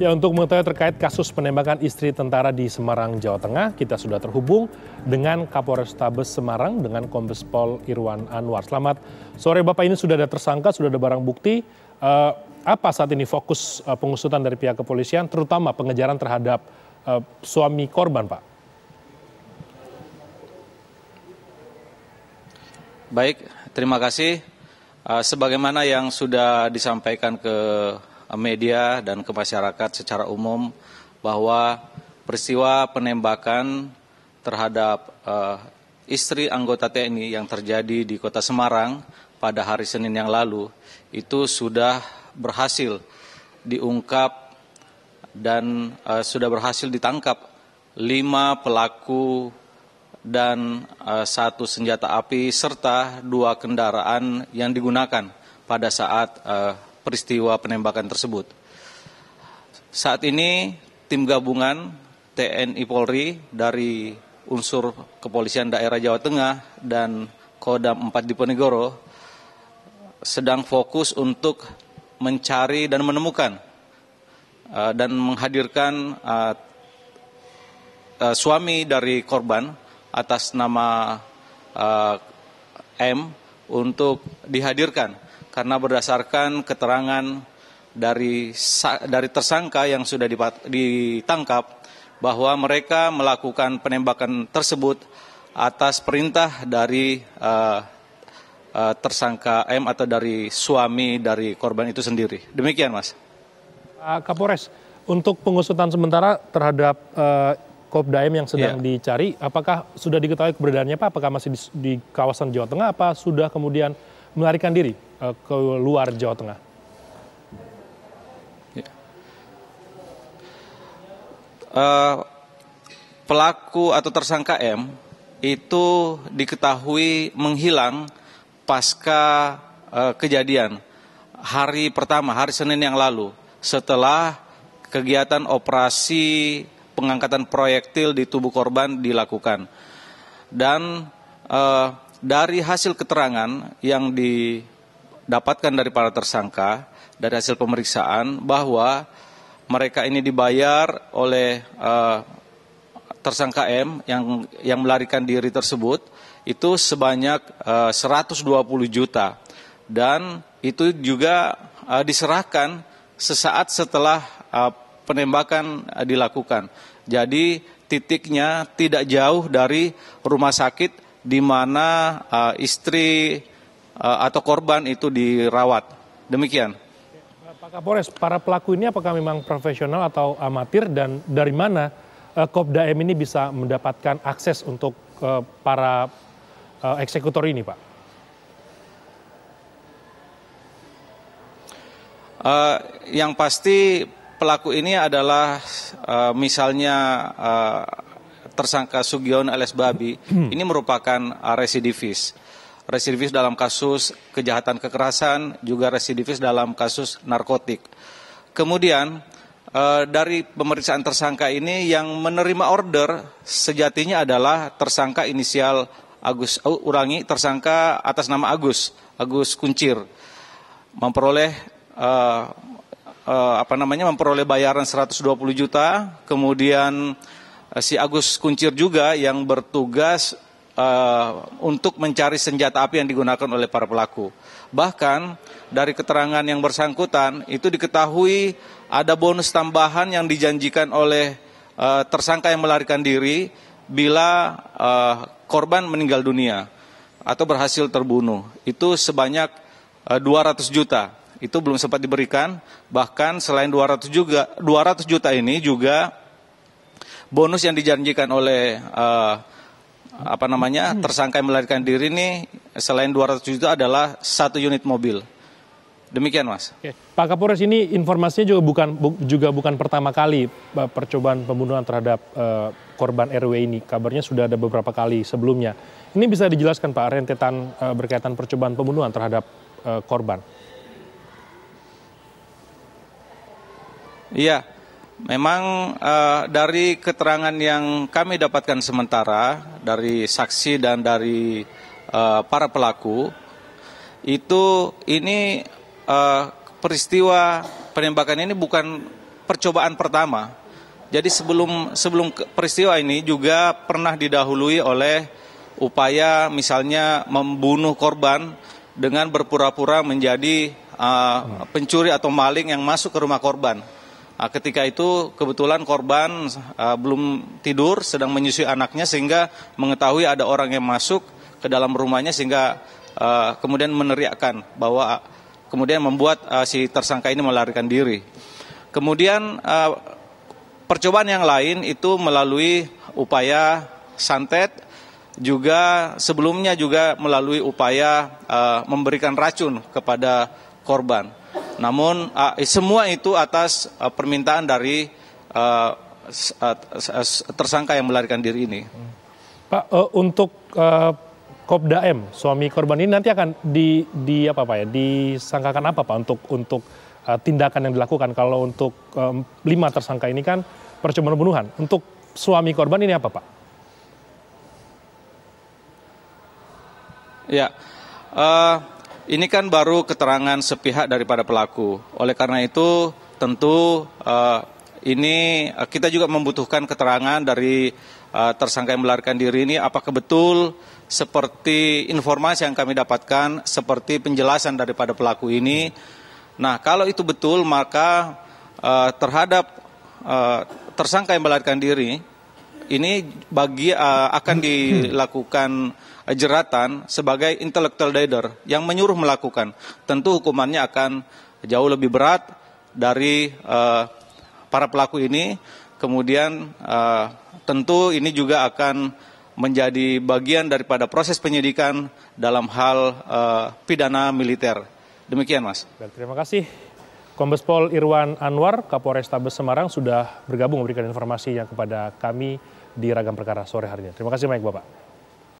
Ya, untuk mengetahui terkait kasus penembakan istri tentara di Semarang, Jawa Tengah, kita sudah terhubung dengan Kapolrestabes Semarang dengan Kombes Pol Irwan Anwar. Selamat sore Bapak, ini sudah ada tersangka, sudah ada barang bukti. Apa saat ini fokus pengusutan dari pihak kepolisian, terutama pengejaran terhadap suami korban, Pak? Baik, terima kasih. Sebagaimana yang sudah disampaikan ke media dan ke masyarakat secara umum bahwa peristiwa penembakan terhadap istri anggota TNI yang terjadi di Kota Semarang pada hari Senin yang lalu itu sudah berhasil diungkap dan sudah berhasil ditangkap 5 pelaku dan 1 senjata api serta 2 kendaraan yang digunakan pada saat peristiwa penembakan tersebut. Saat ini tim gabungan TNI Polri dari unsur kepolisian daerah Jawa Tengah dan Kodam 4 Diponegoro sedang fokus untuk mencari dan menemukan dan menghadirkan suami dari korban atas nama M untuk dihadirkan. Karena berdasarkan keterangan dari tersangka yang sudah ditangkap bahwa mereka melakukan penembakan tersebut atas perintah dari tersangka M atau dari suami dari korban itu sendiri. Demikian, Mas. Kapolres, untuk pengusutan sementara terhadap Kopda M yang sedang dicari, apakah sudah diketahui keberadaannya, Pak? Apakah masih di kawasan Jawa Tengah, apa sudah kemudian melarikan diri ke luar Jawa Tengah? Pelaku atau tersangka M itu diketahui menghilang pasca kejadian hari pertama, hari Senin yang lalu, setelah kegiatan operasi pengangkatan proyektil di tubuh korban dilakukan. Dan dari hasil keterangan yang didapatkan dari para tersangka, dari hasil pemeriksaan bahwa mereka ini dibayar oleh tersangka M yang melarikan diri tersebut itu sebanyak 120 juta. Dan itu juga diserahkan sesaat setelah penembakan dilakukan. Jadi titiknya tidak jauh dari rumah sakit di mana istri atau korban itu dirawat. Demikian. Pak Kapolres, para pelaku ini apakah memang profesional atau amatir, dan dari mana Kopda M ini bisa mendapatkan akses untuk para eksekutor ini, Pak? Yang pasti pelaku ini adalah misalnya tersangka Sugiono alias Babi, ini merupakan residivis dalam kasus kejahatan kekerasan, juga residivis dalam kasus narkotik. Kemudian dari pemeriksaan tersangka ini yang menerima order sejatinya adalah tersangka inisial Agus, tersangka atas nama Agus Kuncir, memperoleh memperoleh bayaran 120 juta, kemudian si Agus Kuncir juga yang bertugas untuk mencari senjata api yang digunakan oleh para pelaku. Bahkan dari keterangan yang bersangkutan itu diketahui ada bonus tambahan yang dijanjikan oleh tersangka yang melarikan diri bila korban meninggal dunia atau berhasil terbunuh. Itu sebanyak 200 juta. Itu belum sempat diberikan. Bahkan selain 200 juta ini juga bonus yang dijanjikan oleh tersangka yang melarikan diri ini selain 200 juta adalah 1 unit mobil. Demikian, Mas. Oke. Pak Kapolres, ini informasinya juga bukan pertama kali percobaan pembunuhan terhadap korban RW ini. Kabarnya sudah ada beberapa kali sebelumnya. Ini bisa dijelaskan, Pak, rentetan berkaitan percobaan pembunuhan terhadap korban? Iya, memang dari keterangan yang kami dapatkan sementara dari saksi dan dari para pelaku, ini peristiwa penembakan ini bukan percobaan pertama. Jadi sebelum peristiwa ini juga pernah didahului oleh upaya misalnya membunuh korban dengan berpura-pura menjadi pencuri atau maling yang masuk ke rumah korban. Ketika itu kebetulan korban belum tidur, sedang menyusui anaknya sehingga mengetahui ada orang yang masuk ke dalam rumahnya sehingga kemudian meneriakkan bahwa kemudian membuat si tersangka ini melarikan diri. Kemudian percobaan yang lain itu melalui upaya santet, juga sebelumnya juga melalui upaya memberikan racun kepada korban. Namun semua itu atas permintaan dari tersangka yang melarikan diri ini. Pak, untuk Kopda M, suami korban ini nanti akan disangkakan apa Pak untuk tindakan yang dilakukan? Kalau untuk 5 tersangka ini kan percobaan pembunuhan. Untuk suami korban ini apa Pak? Ya, ini kan baru keterangan sepihak daripada pelaku. Oleh karena itu tentu ini kita juga membutuhkan keterangan dari tersangka yang melarikan diri ini, apakah betul seperti informasi yang kami dapatkan, seperti penjelasan daripada pelaku ini. Nah, kalau itu betul maka terhadap tersangka yang melarikan diri ini akan dilakukan jeratan sebagai intellectual dader yang menyuruh melakukan. Tentu hukumannya akan jauh lebih berat dari para pelaku ini. Kemudian tentu ini juga akan menjadi bagian daripada proses penyidikan dalam hal pidana militer. Demikian, Mas. Terima kasih. Kombes Pol Irwan Anwar, Kapolrestabes Semarang, sudah bergabung memberikan informasinya kepada kami di Ragam Perkara sore hari ini. Terima kasih banyak, Bapak.